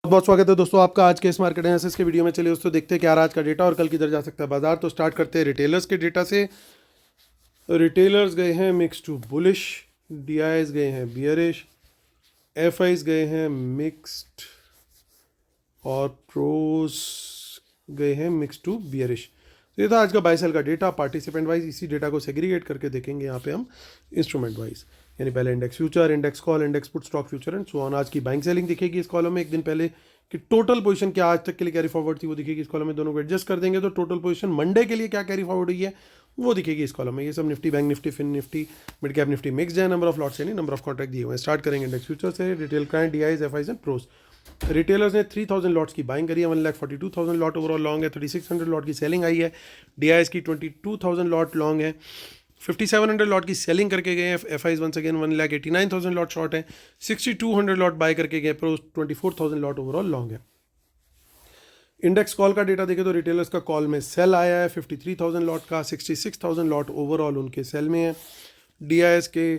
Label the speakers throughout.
Speaker 1: बहुत स्वागत है दोस्तों आपका आज के इस मार्केट एनालिसिस के वीडियो में। चलिए दोस्तों देखते हैं क्या आज का डेटा और कल किधर जा सकता है बाजार। तो स्टार्ट करते हैं रिटेलर्स के डेटा से। रिटेलर्स गए हैं मिक्स टू बुलिश, डीआईएस गए हैं बियरिश, एफआईज गए हैं मिक्स्ड और प्रोस गए हैं मिक्स टू बियरिश। तो ये था आज का बाय सेल का डेटा पार्टिसिपेंट वाइज। इसी डेटा को सेग्रीगेट करके देखेंगे यहाँ पे हम इंस्ट्रूमेंट वाइज, यानी पहले index future, index call, index put, stock future and so on. आज की बाइंग सेलिंग दिखेगी इस कॉलम में एक दिन पहले कि टोटल पोजीशन क्या आज तक के लिए कैरी फॉरवर्ड थी वो दिखेगी इस कॉलम में। दोनों को एडजस्ट कर देंगे तो टोटल पोजीशन मंडे के लिए क्या कैरी फॉरवर्ड हुई है वो दिखेगी इस कॉलम में। ये सब Nifty, bank Nifty, fin Nifty, mid cap Nifty mix है, नंबर ऑफ लॉट्स यानी नंबर ऑफ कॉन्ट्रैक्ट दिए हुए हैं। स्टार्ट करेंगे इंडेक्स फ्यूचर से। Retail client, DIIs, FIIs and pros. Retailers ने 3000 लॉट्स की बाइंग करी है, 1,42,000 लॉट ओवरऑल लॉन्ग है, 3600 लॉट की सेलिंग आई है। डीआईएस की 22,000 लॉट लॉन्ग है, 5700 लॉट की सेलिंग करके गए हैं। FIIs once again 1,89,000 lot short है, 6200 लॉट बाय करके गए। प्रो 24,000 लॉट ओवरऑल लॉन्ग है। इंडेक्स कॉल का डेटा देखें तो रिटेलर्स का कॉल में सेल आया है 53,000 लॉट का, 66,000 लॉट ओवरऑल उनके सेल में है। डीआईएस के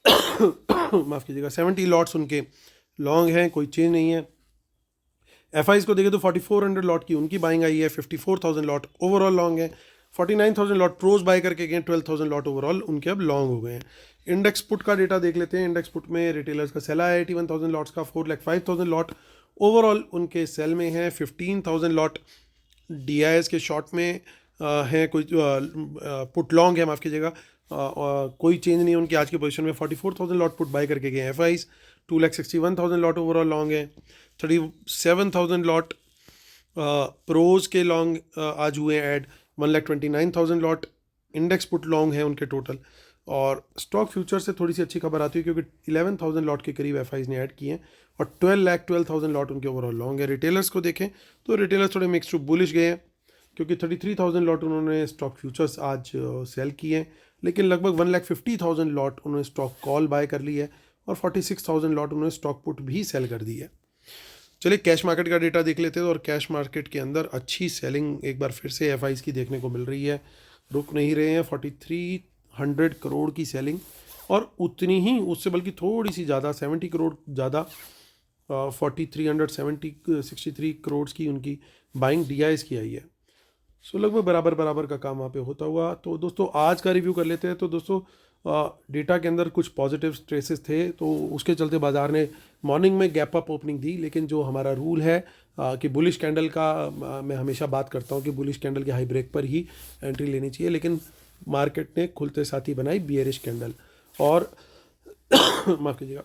Speaker 1: माफ़ कीजिएगा 70 लॉट्स उनके लॉन्ग हैं, कोई चेंज नहीं है। एफआईज को देखें तो 4400 लॉट की उनकी बाइंग आई है, 54,000 लॉट ओवरऑल लॉन्ग है। 49,000 लॉट प्रोज बाय करके गए, 12,000 लॉट ओवरऑल उनके अब लॉन्ग हो गए हैं। इंडेक्स पुट का डेटा देख लेते हैं। इंडेक्स पुट में रिटेलर्स का सेल आया 81,000 लॉट्स का, 4,05,000 लॉट ओवरऑल उनके सेल में है। 15,000 लॉट डीआईएस के शॉर्ट में है, कोई पुट लॉन्ग है, माफ़ कीजिएगा, कोई चेंज नहीं है उनकी आज की पोजीशन में। 44,000 लॉट पुट बाय करके गए एफआईज, 2,61,000 लॉट ओवरऑल लॉन्ग है। 37,000 लॉट प्रोज के लॉन्ग आज हुए add, 1,29,000 lot index put long है उनके टोटल। और स्टॉक फ्यूचर से थोड़ी सी अच्छी खबर आती है क्योंकि 11,000 लॉट के करीब एफआईज ने ऐड किए हैं और 12,12,000 लॉट उनके ओवरऑल लॉन्ग है। रिटेलर्स को देखें तो रिटेलर्स थोड़े मिक्स टू बुलिश गए हैं क्योंकि 33,000 लॉट उन्होंने स्टॉक फ्यूचर्स आज सेल किए हैं, लेकिन लगभग 1,50,000 लॉट उन्होंने स्टॉक कॉल बाय कर ली है और 46,000 लॉट उन्होंने स्टॉक पुट भी सेल कर दी है। चलिए कैश मार्केट का डेटा देख लेते हैं। और कैश मार्केट के अंदर अच्छी सेलिंग एक बार फिर से एफआईज की देखने को मिल रही है, रुक नहीं रहे हैं। 4,300 करोड़ की सेलिंग और उतनी ही उससे बल्कि थोड़ी सी ज़्यादा 70 करोड़ ज़्यादा 4,363 करोड़ की उनकी बाइंग डीआईएस की आई है। सो लगभग बराबर बराबर का काम वहाँ पे होता हुआ। तो दोस्तों आज का रिव्यू कर लेते हैं। तो दोस्तों डेटा के अंदर कुछ पॉजिटिव ट्रेसेस थे तो उसके चलते बाजार ने मॉर्निंग में गैप अप ओपनिंग दी, लेकिन जो हमारा रूल है कि बुलिश कैंडल का मैं हमेशा बात करता हूँ कि बुलिश कैंडल के हाई ब्रेक पर ही एंट्री लेनी चाहिए, लेकिन मार्केट ने खुलते साथ ही बनाई बियरिश कैंडल। और माफ़ कीजिएगा,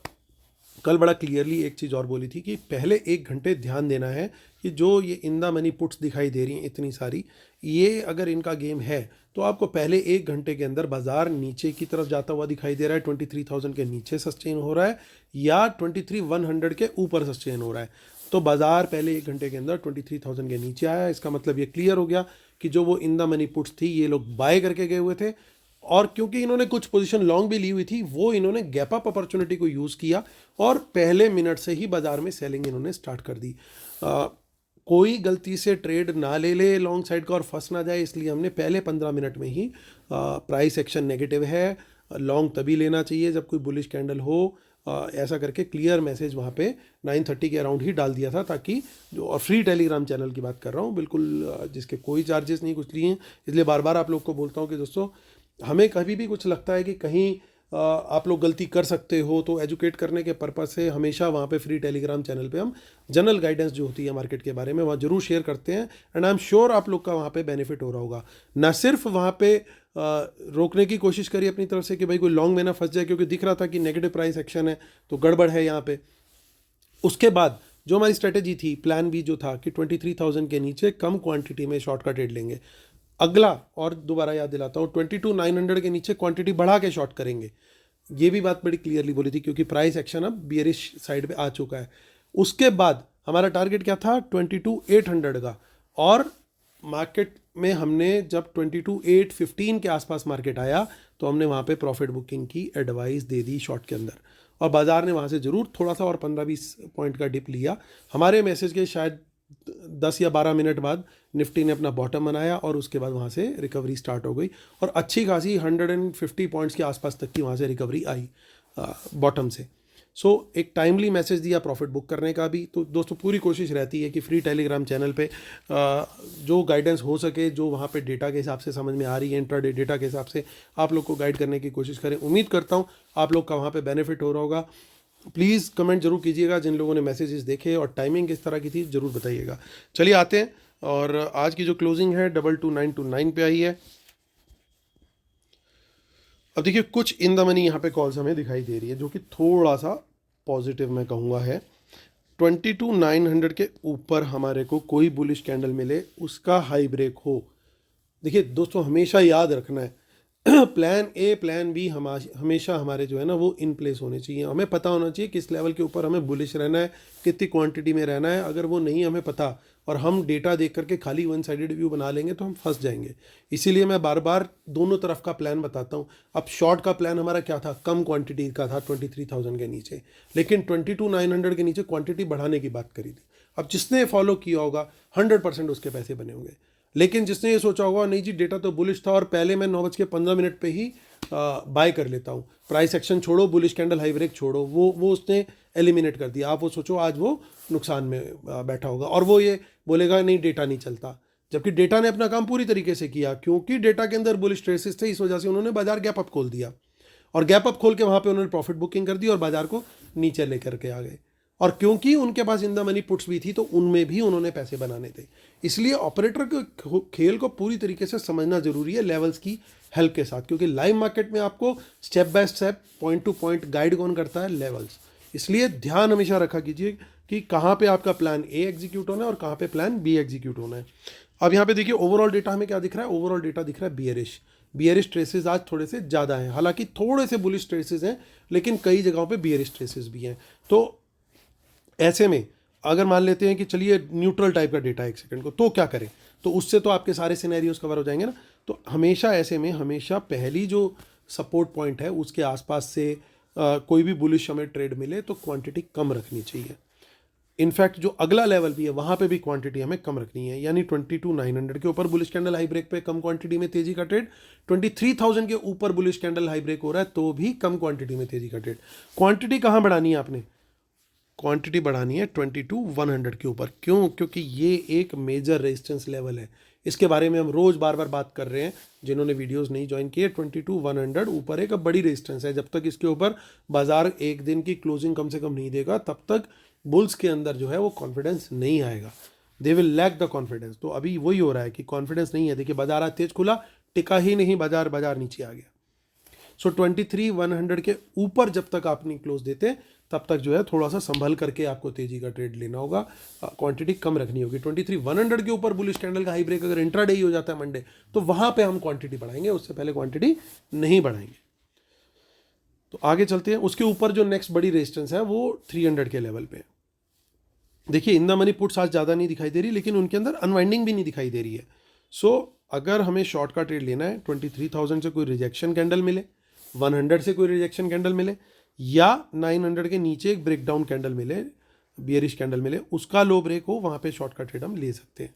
Speaker 1: कल बड़ा क्लियरली एक चीज़ और बोली थी कि पहले 1 घंटे ध्यान देना है कि जो ये इन द मनी पुट्स दिखाई दे रही हैं इतनी सारी, ये अगर इनका गेम है तो आपको पहले 1 घंटे के अंदर बाजार नीचे की तरफ जाता हुआ दिखाई दे रहा है, 23,000 के नीचे सस्टेन हो रहा है या 23,100 के ऊपर सस्टेन हो रहा है। तो बाजार पहले 1 घंटे के अंदर 23,000 के नीचे आया। इसका मतलब ये क्लियर हो गया कि जो वो इन द मनी पुट्स थी ये लोग बाय करके गए हुए थे, और क्योंकि इन्होंने कुछ पोजीशन लॉन्ग भी ली हुई थी वो इन्होंने गैप अप अपॉर्चुनिटी को यूज़ किया और पहले मिनट से ही बाजार में सेलिंग इन्होंने स्टार्ट कर दी। कोई गलती से ट्रेड ना ले लॉन्ग साइड का और फंस ना जाए, इसलिए हमने पहले 15 मिनट में ही प्राइस एक्शन नेगेटिव है, लॉन्ग तभी लेना चाहिए जब कोई बुलिश कैंडल हो, ऐसा करके क्लियर मैसेज वहाँ पे 9:30 के अराउंड ही डाल दिया था, ताकि जो और फ्री टेलीग्राम चैनल की बात कर रहा हूँ बिल्कुल, जिसके कोई चार्जेस नहीं कुछ लिए हैं। इसलिए बार बार आप लोग को बोलता हूँ कि दोस्तों हमें कभी भी कुछ लगता है कि कहीं आप लोग गलती कर सकते हो तो एजुकेट करने के पर्पज़ से हमेशा वहाँ पे फ्री टेलीग्राम चैनल पे हम जनरल गाइडेंस जो होती है मार्केट के बारे में वहाँ जरूर शेयर करते हैं। एंड आई एम श्योर आप लोग का वहाँ पे बेनिफिट हो रहा होगा। ना सिर्फ वहाँ पे रोकने की कोशिश करिए अपनी तरफ से कि भाई कोई लॉन्ग में ना फंस जाए, क्योंकि दिख रहा था कि नेगेटिव प्राइस एक्शन है तो गड़बड़ है यहाँ पे। उसके बाद जो हमारी स्ट्रेटेजी थी, प्लान बी जो था कि 23,000 के नीचे कम क्वांटिटी में शॉर्ट का ट्रेड लेंगे। अगला और दोबारा याद दिलाता हूँ, 22,900 के नीचे क्वांटिटी बढ़ा के शॉर्ट करेंगे। ये भी बात बड़ी क्लियरली बोली थी क्योंकि प्राइस एक्शन अब बियरिश साइड पे आ चुका है। उसके बाद हमारा टारगेट क्या था 22,800 का, और मार्केट में हमने जब 22,815 के आसपास मार्केट आया तो हमने वहाँ पे प्रॉफिट बुकिंग की एडवाइस दे दी शॉर्ट के अंदर, और बाजार ने वहाँ से ज़रूर थोड़ा सा और 15-20 पॉइंट का डिप लिया। हमारे मैसेज के शायद 10 या 12 मिनट बाद निफ्टी ने अपना बॉटम बनाया और उसके बाद वहाँ से रिकवरी स्टार्ट हो गई और अच्छी खासी 150 पॉइंट्स के आसपास तक की वहाँ से रिकवरी आई बॉटम से। सो एक टाइमली मैसेज दिया प्रॉफिट बुक करने का भी। तो दोस्तों पूरी कोशिश रहती है कि फ्री टेलीग्राम चैनल पे जो गाइडेंस हो सके, जो वहाँ पे डेटा के हिसाब से समझ में आ रही है, इंट्राडे डेटा के हिसाब से आप लोग को गाइड करने की कोशिश करें। उम्मीद करता हूँ आप लोग का वहाँ पे बेनिफिट हो रहा होगा। प्लीज़ कमेंट जरूर कीजिएगा, जिन लोगों ने मैसेजेस देखे और टाइमिंग किस तरह की थी ज़रूर बताइएगा। चलिए आते हैं, और आज की जो क्लोजिंग है 22929 पे आई है। अब देखिए कुछ इन द मनी यहाँ पे कॉल्स हमें दिखाई दे रही है, जो कि थोड़ा सा पॉजिटिव मैं कहूँगा है। 22900 के ऊपर हमारे को कोई बुलिश कैंडल मिले, उसका हाई ब्रेक हो। देखिए दोस्तों हमेशा याद रखना है प्लान ए प्लान बी हमेशा हमारे जो है ना वो इन प्लेस होने चाहिए। हमें पता होना चाहिए किस लेवल के ऊपर हमें बुलिश रहना है, कितनी क्वांटिटी में रहना है। अगर वो नहीं हमें पता और हम डेटा देख करके खाली वन साइडेड व्यू बना लेंगे तो हम फंस जाएंगे। इसीलिए मैं बार बार दोनों तरफ का प्लान बताता हूँ। अब शॉर्ट का प्लान हमारा क्या था, कम क्वांटिटी का था 23,000 के नीचे, लेकिन 22,900 के नीचे क्वांटिटी बढ़ाने की बात करी थी। अब जिसने फॉलो किया होगा 100% उसके पैसे बने होंगे। लेकिन जिसने ये सोचा होगा नहीं जी डेटा तो बुलिश था और पहले मैं 9:15 पे ही बाय कर लेता हूँ, प्राइस एक्शन छोड़ो, बुलिश कैंडल हाई ब्रेक छोड़ो, वो उसने एलिमिनेट कर दिया। आप वो सोचो आज वो नुकसान में बैठा होगा और वो ये बोलेगा नहीं डेटा नहीं चलता, जबकि डेटा ने अपना काम पूरी तरीके से किया। क्योंकि डेटा के अंदर बुलिश ट्रेसेस थे, इस वजह से उन्होंने बाजार गैप अप खोल दिया और गैप अप खोल के वहाँ पे उन्होंने प्रॉफिट बुकिंग कर दी और बाजार को नीचे लेकर के आ गए। और क्योंकि उनके पास इन द मनी पुट्स भी थी तो उनमें भी उन्होंने पैसे बनाने थे। इसलिए ऑपरेटर के खेल को पूरी तरीके से समझना जरूरी है लेवल्स की हेल्प के साथ, क्योंकि लाइव मार्केट में आपको step by step point two point guide कौन करता है, लेवल्स। इसलिए ध्यान हमेशा रखा कीजिए कि कहाँ पे आपका प्लान ए एग्जीक्यूट होना है और कहाँ पे प्लान बी एग्जीक्यूट होना है। अब यहाँ पे देखिए ओवरऑल डेटा हमें क्या दिख रहा है, ओवरऑल डेटा दिख रहा है बियरिश ट्रेसेस आज थोड़े से ज़्यादा हैं। हालांकि थोड़े से बुलिश ट्रेसेस हैं लेकिन कई जगहों पे बियरिश ट्रेसेस भी हैं। तो ऐसे में अगर मान लेते हैं कि चलिए न्यूट्रल टाइप का डेटा 1 सेकंड को, तो क्या करें, तो उससे तो आपके सारे सिनेरियोज कवर हो जाएंगे ना। तो हमेशा ऐसे में हमेशा पहली जो सपोर्ट पॉइंट है उसके आसपास से कोई भी बुलिश हमें ट्रेड मिले तो क्वांटिटी कम रखनी चाहिए। इनफैक्ट जो अगला लेवल भी है वहाँ पे भी क्वांटिटी हमें कम रखनी है, यानी 22,900 के ऊपर बुलिश कैंडल हाई ब्रेक पे कम क्वांटिटी में तेजी का ट्रेड, 23,000 के ऊपर बुलिश कैंडल हाई ब्रेक हो रहा है तो भी कम क्वांटिटी में तेजी का ट्रेड। क्वांटिटी कहाँ बढ़ानी है आपने, क्वांटिटी बढ़ानी है 22,100 के ऊपर। क्यों, क्योंकि ये एक मेजर रेजिस्टेंस लेवल है। इसके बारे में हम रोज बार बार बात कर रहे हैं, जिन्होंने वीडियोस नहीं ज्वाइन किए। 22,100 ऊपर एक बड़ी रेजिस्टेंस है। जब तक इसके ऊपर बाजार एक दिन की क्लोजिंग कम से कम नहीं देगा तब तक बुल्स के अंदर जो है वो कॉन्फिडेंस नहीं आएगा, they will lack the confidence. तो अभी वही हो रहा है कि कॉन्फिडेंस नहीं है। देखिए बाजार आज तेज खुला, टिका ही नहीं, बाजार नीचे आ गया। सो 23,100 के ऊपर जब तक आप नहीं क्लोज देते तब तक जो है थोड़ा सा संभल करके आपको तेजी का ट्रेड लेना होगा, क्वांटिटी कम रखनी होगी। 23,100 के ऊपर बुलिश कैंडल का हाई ब्रेक अगर इंट्राडे ही हो जाता है मंडे, तो वहां पे हम क्वांटिटी बढ़ाएंगे, उससे पहले क्वांटिटी नहीं बढ़ाएंगे। तो आगे चलते हैं। उसके ऊपर जो नेक्स्ट बड़ी रेजिस्टेंस है वो 300 के लेवल पे। देखिए इन द मनी पुट्स आज ज़्यादा नहीं दिखाई दे रही, लेकिन उनके अंदर अनवाइंडिंग भी नहीं दिखाई दे रही है। सो अगर हमें शॉर्ट का ट्रेड लेना है, 23,000 से कोई रिजेक्शन कैंडल मिले, 100 से कोई रिजेक्शन कैंडल मिले, या 900 के नीचे एक ब्रेकडाउन कैंडल मिले, बियरिश कैंडल मिले, उसका लो ब्रेक हो, वहाँ पे शॉर्ट का ट्रेड हम ले सकते हैं।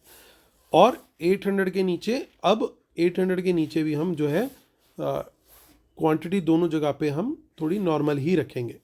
Speaker 1: और 800 के नीचे, अब 800 के नीचे भी हम जो है क्वांटिटी दोनों जगह पे हम थोड़ी नॉर्मल ही रखेंगे।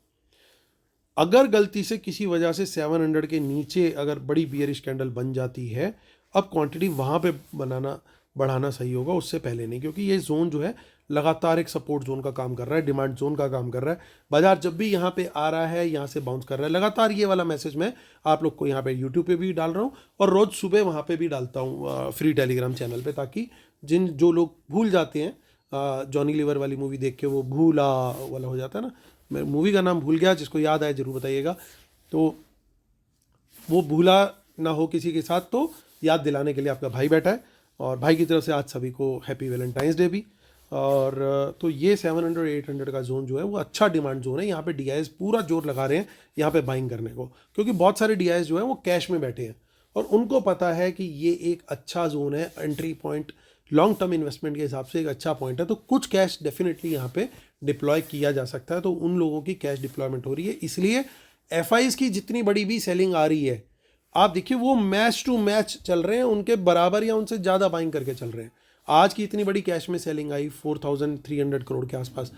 Speaker 1: अगर गलती से किसी वजह से 700 के नीचे अगर बड़ी बियरिश कैंडल बन जाती है, अब क्वांटिटी वहाँ पे बढ़ाना सही होगा, उससे पहले नहीं, क्योंकि ये जोन जो है लगातार एक सपोर्ट जोन का काम कर रहा है, डिमांड जोन का काम कर रहा है। बाजार जब भी यहाँ पे आ रहा है यहाँ से बाउंस कर रहा है लगातार। ये वाला मैसेज मैं आप लोग को यहाँ पे यूट्यूब पे भी डाल रहा हूँ और रोज़ सुबह वहाँ पे भी डालता हूँ फ्री टेलीग्राम चैनल पे, ताकि जो लोग भूल जाते हैं, जॉनी लीवर वाली मूवी देख के वो भूला वाला हो जाता है ना, मैं मूवी का नाम भूल गया, जिसको याद आए जरूर बताइएगा। तो वो भूला ना हो किसी के साथ, तो याद दिलाने के लिए आपका भाई बैठा है। और भाई की तरफ से आज सभी को हैप्पी वैलेंटाइंस डे भी। और तो ये 700 800 का जोन जो है वो अच्छा डिमांड जोन है। यहाँ पे डीआईएस पूरा जोर लगा रहे हैं यहाँ पे बाइंग करने को, क्योंकि बहुत सारे डीआईएस जो है वो कैश में बैठे हैं और उनको पता है कि ये एक अच्छा जोन है, entry point long term investment के हिसाब से एक अच्छा पॉइंट है। तो कुछ कैश डेफिनेटली यहाँ पे डिप्लॉय किया जा सकता है। तो उन लोगों की कैश डिप्लॉयमेंट हो रही है, इसलिए एफआईज की जितनी बड़ी भी सेलिंग आ रही है, आप देखिए वो मैच टू मैच चल रहे हैं, उनके बराबर या उनसे ज़्यादा बाइंग करके चल रहे हैं। आज की इतनी बड़ी कैश में सेलिंग आई 4,300 करोड़ के आसपास,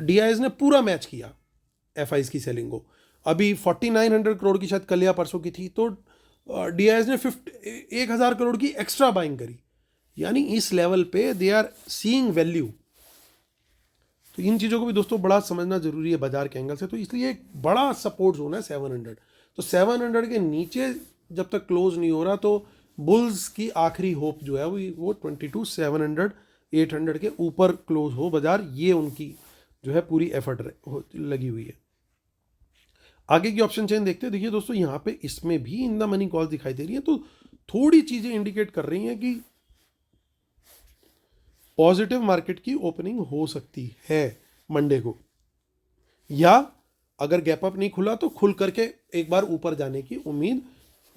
Speaker 1: डीआईएस ने पूरा मैच किया एफआईज की सेलिंग को। अभी 4900 करोड़ की शायद कल या परसों की थी, तो DIS ने 1000 करोड़ की एक्स्ट्रा बाइंग करी, यानी इस लेवल पे दे आर सीइंग वैल्यू। तो इन चीज़ों को भी दोस्तों बड़ा समझना जरूरी है बाजार के एंगल से। तो इसलिए एक बड़ा सपोर्ट जोन है 700। तो 700 के नीचे जब तक क्लोज नहीं हो रहा, तो बुल्स की आखिरी होप जो है वो 22 700 800 के ऊपर क्लोज हो बाजार, ये उनकी जो है पूरी एफर्ट लगी हुई है। आगे की ऑप्शन चेन देखते हैं। देखिए दोस्तों, यहाँ पे इसमें भी इन द मनी कॉल दिखाई दे रही है, तो थोड़ी चीजें इंडिकेट कर रही हैं कि पॉजिटिव मार्केट की ओपनिंग हो सकती है मंडे को, या अगर गैप अप नहीं खुला तो खुल करके एक बार ऊपर जाने की उम्मीद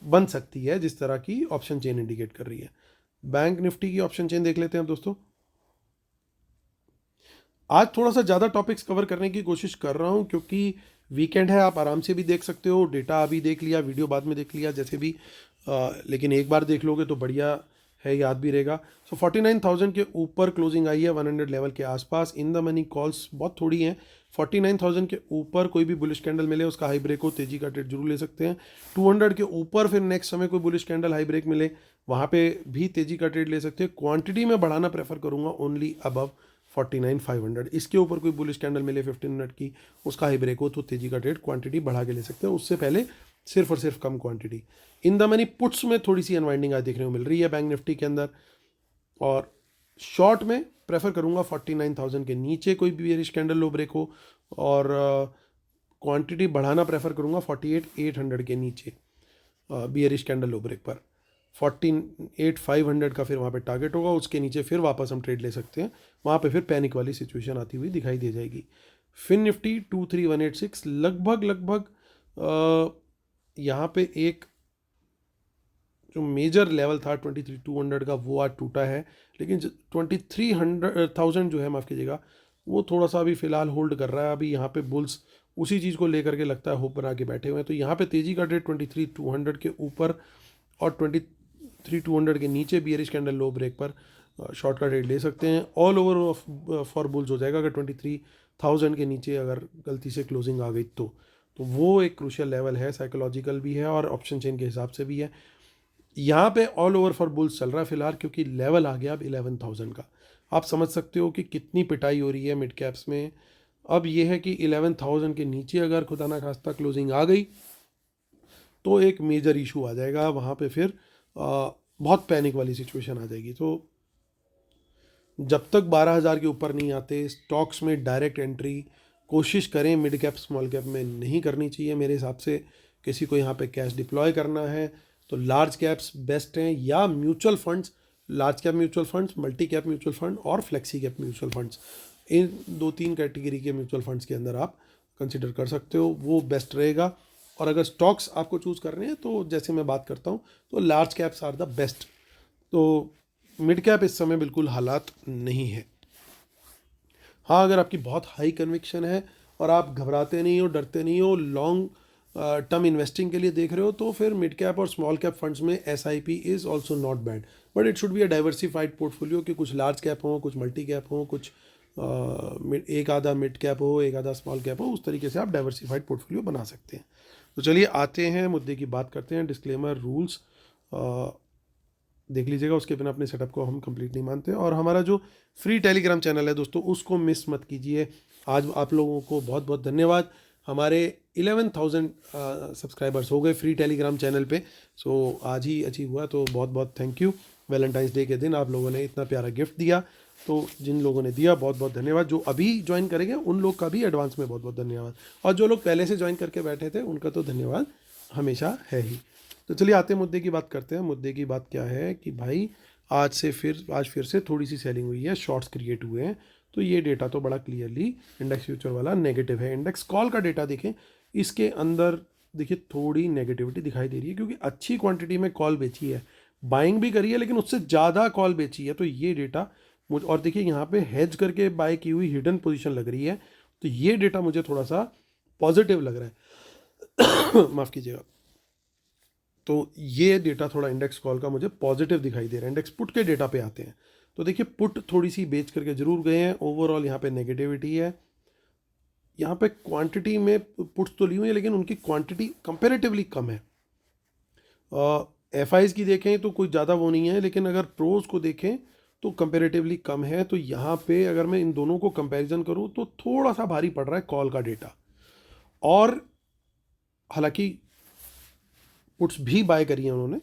Speaker 1: बन सकती है, जिस तरह की ऑप्शन चेन इंडिकेट कर रही है। बैंक निफ्टी की ऑप्शन चेन देख लेते हैं दोस्तों। आज थोड़ा सा ज़्यादा टॉपिक्स कवर करने की कोशिश कर रहा हूं, क्योंकि वीकेंड है, आप आराम से भी देख सकते हो, डेटा अभी देख लिया, वीडियो बाद में देख लिया, जैसे भी लेकिन एक बार देख लोगे तो बढ़िया है, याद भी रहेगा। सो 49,000 के ऊपर क्लोजिंग आई है, 100 लेवल के आसपास। इन द मनी कॉल्स बहुत थोड़ी हैं। 49,000 के ऊपर कोई भी बुलिश कैंडल मिले, उसका हाई ब्रेक हो, तेजी का ट्रेड जरूर ले सकते हैं। 200 के ऊपर फिर नेक्स्ट समय कोई बुलिश कैंडल हाई ब्रेक मिले, वहाँ पे भी तेजी का ट्रेड ले सकते हैं। क्वांटिटी में बढ़ाना प्रेफर करूँगा ओनली अबव 49,500। इसके ऊपर कोई बुलिश कैंडल मिले 15 मिनट की, उसका हाई ब्रेक हो, तो तेजी का ट्रेड क्वांटिटी बढ़ा के ले सकते हैं, उससे पहले सिर्फ और सिर्फ कम quantity. In the money puts में थोड़ी सी अनवाइंडिंग आज देखने को मिल रही है बैंक निफ्टी के अंदर, और शॉर्ट में प्रेफर करूंगा 49,000 के नीचे कोई बेयरिश कैंडल लो ब्रेक हो, और क्वांटिटी बढ़ाना प्रेफर करूंगा 48,800 के नीचे बेयरिश कैंडल लो ब्रेक पर। 48,500 का फिर वहाँ पे टारगेट होगा, उसके नीचे फिर वापस हम ट्रेड ले सकते हैं, वहाँ पे फिर पैनिक वाली सिचुएशन आती हुई दिखाई दे जाएगी। फिन निफ्टी 23,186 लगभग यहाँ पे एक जो मेजर लेवल था 23,200 का, वो आज टूटा है, लेकिन 23,000 जो है, माफ़ कीजिएगा, वो थोड़ा सा अभी फिलहाल होल्ड कर रहा है। अभी यहाँ पे बुल्स उसी चीज़ को लेकर के लगता है होप बना के बैठे हुए हैं। तो यहाँ पे तेजी का ट्रेड 23,200 के ऊपर और 23,200 के नीचे बियरिश कैंडल लो ब्रेक पर शॉर्ट का ट्रेड ले सकते हैं। ऑल ओवर फॉर बुल्स हो जाएगा अगर 23,000 के नीचे अगर गलती से क्लोजिंग आ गई तो वो एक क्रूशियल लेवल है, साइकोलॉजिकल भी है और ऑप्शन चेन के हिसाब से भी है। यहाँ पे ऑल ओवर फॉर बुल्स चल रहा है फिलहाल, क्योंकि लेवल आ गया अब 11,000 का। आप समझ सकते हो कि कितनी पिटाई हो रही है मिड कैप्स में। अब ये है कि 11,000 के नीचे अगर खुदा ना खास्ता क्लोजिंग आ गई तो एक मेजर इशू आ जाएगा, वहाँ पे फिर बहुत पैनिक वाली सिचुएशन आ जाएगी। तो जब तक 12,000 के ऊपर नहीं आते, स्टॉक्स में डायरेक्ट एंट्री कोशिश करें मिड कैप स्मॉल कैप में नहीं करनी चाहिए मेरे हिसाब से। किसी को यहाँ पे कैश डिप्लॉय करना है तो लार्ज कैप्स बेस्ट हैं, या mutual funds, large cap mutual funds, multi cap mutual fund और फ्लेक्सी कैप म्यूचुअल फंड्स, इन 2-3 कैटेगरी के म्यूचुअल फंड्स के अंदर आप कंसिडर कर सकते हो, वो बेस्ट रहेगा। और अगर स्टॉक्स आपको चूज़ करने हैं तो जैसे मैं बात करता हूँ तो large caps are the best. तो मिड कैप इस समय बिल्कुल हालात नहीं है। हाँ, अगर आपकी बहुत हाई कन्विक्शन है और आप घबराते नहीं हो, डरते नहीं हो, लॉन्ग टर्म इन्वेस्टिंग के लिए देख रहे हो, तो फिर मिड कैप और स्मॉल कैप फंड्स में SIP is also not bad, but it should be a diversified portfolio कि कुछ लार्ज कैप हो, कुछ मल्टी कैप हो, कुछ एक आधा मिड कैप हो, एक आधा स्मॉल कैप हो, उस तरीके से आप डाइवर्सिफाइड पोर्टफोलियो बना सकते हैं। तो चलिए आते हैं मुद्दे की बात करते हैं। डिस्क्लेमर रूल्स देख लीजिएगा, उसके बिना अपने सेटअप को हम कंप्लीट नहीं मानते। और हमारा जो फ्री टेलीग्राम चैनल है दोस्तों, उसको मिस मत कीजिए। आज आप लोगों को बहुत बहुत धन्यवाद, हमारे 11,000 सब्सक्राइबर्स हो गए फ्री टेलीग्राम चैनल पे। सो आज ही अचीव हुआ, तो बहुत बहुत थैंक यू। वैलेंटाइंस डे के दिन आप लोगों ने इतना प्यारा गिफ्ट दिया, तो जिन लोगों ने दिया बहुत बहुत धन्यवाद। जो अभी ज्वाइन करेंगे उन लोग का भी एडवांस में बहुत बहुत धन्यवाद, और जो लोग पहले से ज्वाइन करके बैठे थे उनका तो धन्यवाद हमेशा है ही। तो चलिए आते हैं मुद्दे की बात करते हैं। मुद्दे की बात क्या है कि भाई आज फिर से थोड़ी सी सेलिंग हुई है, शॉर्ट्स क्रिएट हुए हैं। तो ये डेटा तो बड़ा क्लियरली इंडेक्स फ्यूचर वाला नेगेटिव है। इंडेक्स कॉल का डेटा देखें, इसके अंदर देखिए थोड़ी नेगेटिविटी दिखाई दे रही है, क्योंकि अच्छी क्वांटिटी में कॉल बेची है, बाइंग भी करी है, लेकिन उससे ज़्यादा कॉल बेची है। तो ये डेटा और देखिए यहाँ पे हेज करके बाय की हुई हिडन पोजीशन लग रही है, तो ये डेटा मुझे थोड़ा सा पॉजिटिव लग रहा है माफ़ कीजिएगा। तो ये डेटा थोड़ा इंडेक्स कॉल का मुझे पॉजिटिव दिखाई दे रहा है। इंडेक्स पुट के डेटा पे आते हैं, तो देखिए पुट थोड़ी सी बेच करके जरूर गए हैं। ओवरऑल यहाँ पे नेगेटिविटी है, यहाँ पे क्वांटिटी में पुट्स तो ली हुई है लेकिन उनकी क्वांटिटी कंपैरेटिवली कम है। एफ आईज की देखें तो कोई ज़्यादा वो नहीं है, लेकिन अगर प्रोज को देखें तो कंपैरेटिवली कम है। तो यहाँ पे अगर मैं इन दोनों को कंपैरिजन करूँ तो थोड़ा सा भारी पड़ रहा है कॉल का डेटा। और हालांकि पुट्स भी बाय करी है उन्होंने,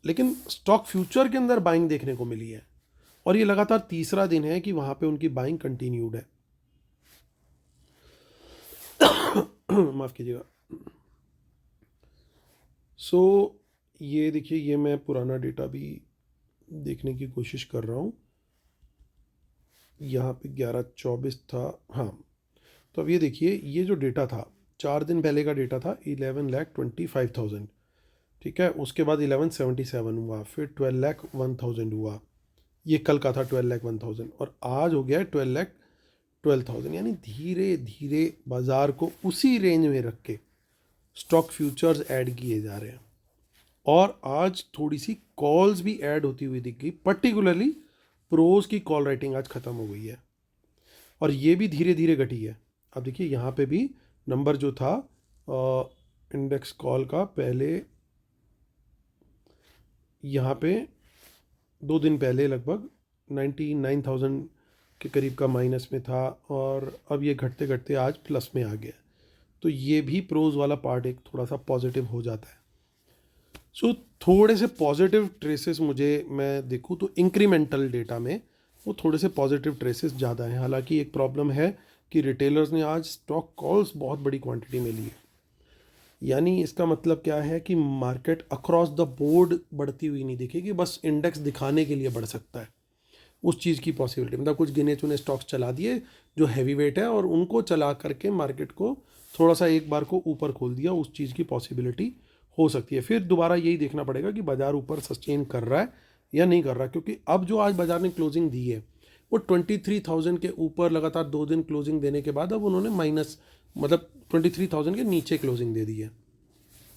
Speaker 1: लेकिन स्टॉक फ्यूचर के अंदर बाइंग देखने को मिली है और ये लगातार तीसरा दिन है कि वहाँ पे उनकी बाइंग कंटिन्यूड है। माफ़ कीजिएगा। सो ये देखिए, ये मैं पुराना डेटा भी देखने की कोशिश कर रहा हूँ। यहाँ पे 11/24 था, हाँ। तो अब ये देखिए, ये जो डेटा था 4 दिन पहले का डेटा था 11,25,000, ठीक है। उसके बाद 1177 हुआ, फिर 12,01,000 हुआ, ये कल का था 12,01,000, और आज हो गया है 12,12,000। यानी धीरे धीरे बाज़ार को उसी रेंज में रख के स्टॉक फ्यूचर्स ऐड किए जा रहे हैं। और आज थोड़ी सी कॉल्स भी ऐड होती हुई दिख गई, पर्टिकुलरली प्रोज की कॉल राइटिंग आज ख़त्म हो गई है और ये भी धीरे धीरे घटी है। अब देखिए यहाँ पे भी नंबर जो था इंडेक्स कॉल का, पहले यहाँ पे 2 दिन पहले लगभग 99,000 के करीब का माइनस में था और अब ये घटते घटते आज प्लस में आ गया। तो ये भी प्रोज वाला पार्ट एक थोड़ा सा पॉजिटिव हो जाता है। सो थोड़े से पॉजिटिव ट्रेसेस मुझे, मैं देखूँ तो इंक्रीमेंटल डेटा में वो थोड़े से पॉजिटिव ट्रेसेस ज़्यादा हैं। हालांकि एक प्रॉब्लम है कि रिटेलर्स ने आज स्टॉक कॉल्स बहुत बड़ी क्वांटिटी में ली है। यानी इसका मतलब क्या है कि मार्केट अक्रॉस द बोर्ड बढ़ती हुई नहीं दिखेगी, बस इंडेक्स दिखाने के लिए बढ़ सकता है, उस चीज़ की पॉसिबिलिटी। मतलब कुछ गिने चुने स्टॉक्स चला दिए जो हैवी वेट है और उनको चला करके मार्केट को थोड़ा सा एक बार को ऊपर खोल दिया, उस चीज़ की पॉसिबिलिटी हो सकती है। फिर दोबारा यही देखना पड़ेगा कि बाज़ार ऊपर सस्टेन कर रहा है या नहीं कर रहा, क्योंकि अब जो आज बाज़ार ने क्लोजिंग दी है वो 23,000 के ऊपर लगातार 2 दिन क्लोजिंग देने के बाद अब उन्होंने माइनस, मतलब 23,000 के नीचे क्लोजिंग दे दी है।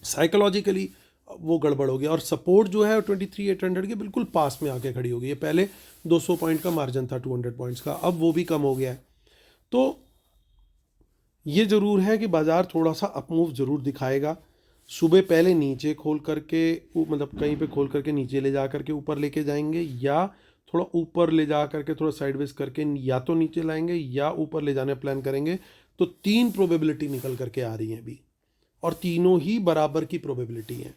Speaker 1: साइकोलॉजिकली वो गड़बड़ हो गया और सपोर्ट जो है 23,800 के बिल्कुल पास में आके खड़ी हो गई है। पहले 200 पॉइंट का मार्जिन था, 200 पॉइंट्स का, अब वो भी कम हो गया है। तो ये ज़रूर है कि बाज़ार थोड़ा सा अपमूव ज़रूर दिखाएगा। सुबह पहले नीचे खोल करके, मतलब कहीं पे खोल करके नीचे ले जा करके ऊपर लेके जाएंगे, या थोड़ा ऊपर ले जा करके थोड़ा साइडवेज करके या तो नीचे लाएंगे या ऊपर ले जाने प्लान करेंगे। तो 3 प्रोबेबिलिटी निकल करके आ रही हैं अभी, और तीनों ही बराबर की प्रोबेबिलिटी हैं।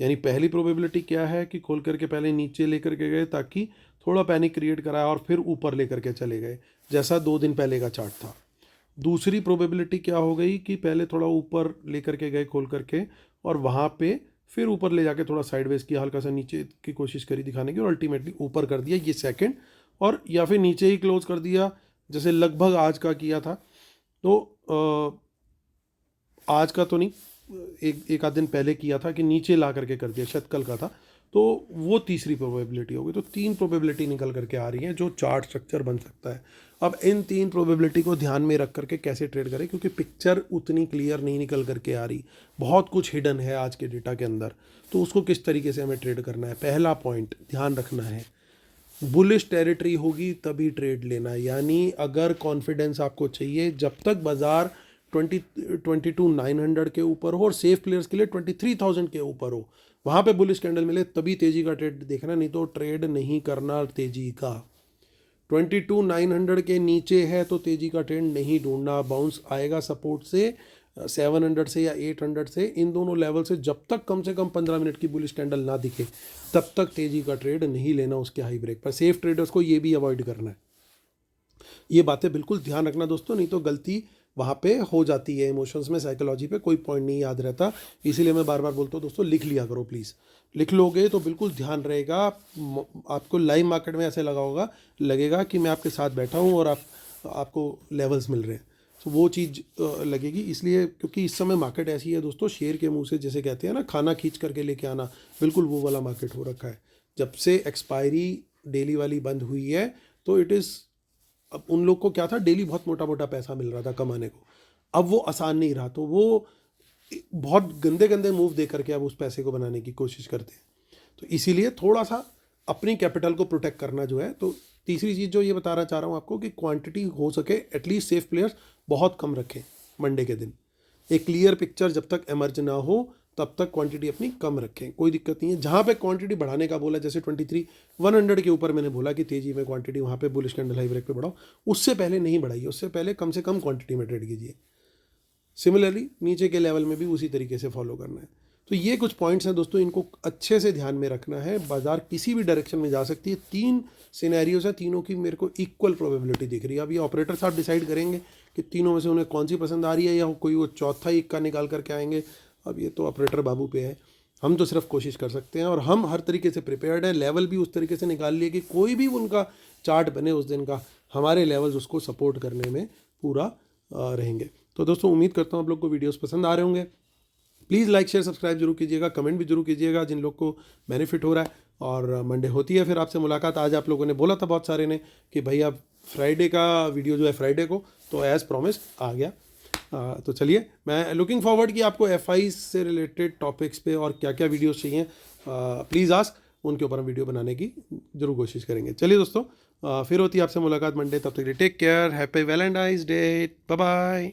Speaker 1: यानी पहली प्रोबेबिलिटी क्या है कि खोल करके पहले नीचे लेकर के गए ताकि थोड़ा पैनिक क्रिएट कराया और फिर ऊपर लेकर के चले गए, जैसा 2 दिन पहले का चार्ट था। दूसरी प्रोबेबिलिटी क्या हो गई कि पहले थोड़ा ऊपर लेकर के गए खोल करके और वहाँ पे फिर ऊपर ले जाके थोड़ा साइडवेज किया, हल्का सा नीचे की कोशिश करी दिखाने की और अल्टीमेटली ऊपर कर दिया, ये सेकंड। और या फिर नीचे ही क्लोज कर दिया जैसे लगभग आज का किया था। तो आज का तो नहीं, एक आध दिन पहले किया था कि नीचे ला करके कर दिया, शायद कल का था। तो वो तीसरी प्रोबेबिलिटी होगी। तो 3 प्रोबेबिलिटी निकल करके आ रही हैं जो चार्ट स्ट्रक्चर बन सकता है। अब इन 3 प्रोबेबिलिटी को ध्यान में रख करके कैसे ट्रेड करें, क्योंकि पिक्चर उतनी क्लियर नहीं निकल करके आ रही, बहुत कुछ हिडन है आज के डेटा के अंदर। तो उसको किस तरीके से हमें ट्रेड करना है, पहला पॉइंट ध्यान रखना है, बुलिश टेरिटरी होगी तभी ट्रेड लेना। यानी अगर कॉन्फिडेंस आपको चाहिए, जब तक बाजार 22,900 के ऊपर हो और सेफ प्लेयर्स के लिए 23,000 के ऊपर हो, वहाँ पे बुलिश कैंडल मिले तभी तेजी का ट्रेड देखना, नहीं तो ट्रेड नहीं करना तेजी का। 22,900 के नीचे है तो तेजी का ट्रेंड नहीं ढूंढना, बाउंस आएगा सपोर्ट से 700 से या 800 से, इन दोनों लेवल से जब तक कम से कम 15 मिनट की बुलिश कैंडल ना दिखे तब तक तेजी का ट्रेड नहीं लेना उसके हाई ब्रेक पर। सेफ ट्रेडर्स को ये भी अवॉइड करना है। ये बातें बिल्कुल ध्यान रखना दोस्तों, नहीं तो गलती वहाँ पे हो जाती है। इमोशंस में, साइकोलॉजी पे कोई पॉइंट नहीं याद रहता, इसीलिए मैं बार बार बोलता हूँ दोस्तों, लिख लिया करो प्लीज़। लिख लोगे तो बिल्कुल ध्यान रहेगा। आपको लाइव मार्केट में ऐसे लगेगा कि मैं आपके साथ बैठा हूँ और आपको लेवल्स मिल रहे हैं, तो वो चीज़ लगेगी। इसलिए क्योंकि इस समय मार्केट ऐसी है दोस्तों, शेर के मुंह से जैसे कहते हैं ना, खाना खींच करके लेके आना, बिल्कुल वो वाला मार्केट हो रखा है। जब से एक्सपायरी डेली वाली बंद हुई है तो इट इज़, अब उन लोग को क्या था, डेली बहुत मोटा मोटा पैसा मिल रहा था कमाने को, अब वो आसान नहीं रहा, तो वो बहुत गंदे गंदे मूव दे करके अब उस पैसे को बनाने की कोशिश करते हैं। तो इसीलिए थोड़ा सा अपनी कैपिटल को प्रोटेक्ट करना जो है। तो तीसरी चीज़ जो ये बताना चाह रहा हूँ आपको कि क्वांटिटी हो सके एटलीस्ट सेफ प्लेयर्स बहुत कम रखें मंडे के दिन। एक क्लियर पिक्चर जब तक एमर्ज ना हो तब तक क्वांटिटी अपनी कम रखें, कोई दिक्कत नहीं है। जहाँ पे क्वांटिटी बढ़ाने का बोला, जैसे 23,100 के ऊपर मैंने बोला कि तेजी में क्वांटिटी वहाँ पे बुलिश कैंडल हाई ब्रेक पे बढ़ाओ, उससे पहले नहीं बढ़ाइए, उससे पहले कम से कम क्वांटिटी में ट्रेड कीजिए। सिमिलरली नीचे के लेवल में भी उसी तरीके से फॉलो करना है। तो ये कुछ पॉइंट्स हैं दोस्तों, इनको अच्छे से ध्यान में रखना है। बाजार किसी भी डायरेक्शन में जा सकती है। 3 सिनेरियोज है, तीनों की मेरे को इक्वल प्रोबेबिलिटी दिख रही है। अब ये ऑपरेटर साहब डिसाइड करेंगे कि तीनों में से उन्हें कौन सी पसंद आ रही है, या कोई वो चौथा ही इक्का निकाल करके आएंगे। अब ये तो ऑपरेटर बाबू पे है, हम तो सिर्फ कोशिश कर सकते हैं। और हम हर तरीके से प्रिपेयर्ड है, लेवल भी उस तरीके से निकाल लिए कि कोई भी उनका चार्ट बने उस दिन का, हमारे लेवल्स उसको सपोर्ट करने में पूरा रहेंगे। तो दोस्तों उम्मीद करता हूँ आप लोग को वीडियोस पसंद आ रहे होंगे। प्लीज़ लाइक शेयर सब्सक्राइब जरूर कीजिएगा, कमेंट भी जरूर कीजिएगा जिन लोग को बेनिफिट हो रहा है। और मंडे होती है फिर आपसे मुलाकात। आज आप लोगों ने बोला था बहुत सारे ने कि भाई आप फ्राइडे का वीडियो जो है फ्राइडे को, तो एज़ प्रॉमिस आ गया। तो चलिए, मैं लुकिंग फॉरवर्ड कि आपको एफआई से रिलेटेड टॉपिक्स पे और क्या क्या वीडियोस चाहिए, प्लीज़ आस्क, उनके ऊपर हम वीडियो बनाने की जरूर कोशिश करेंगे। चलिए दोस्तों, फिर होती है आपसे मुलाकात मंडे, तब तक take care, happy Valentine's day, bye bye.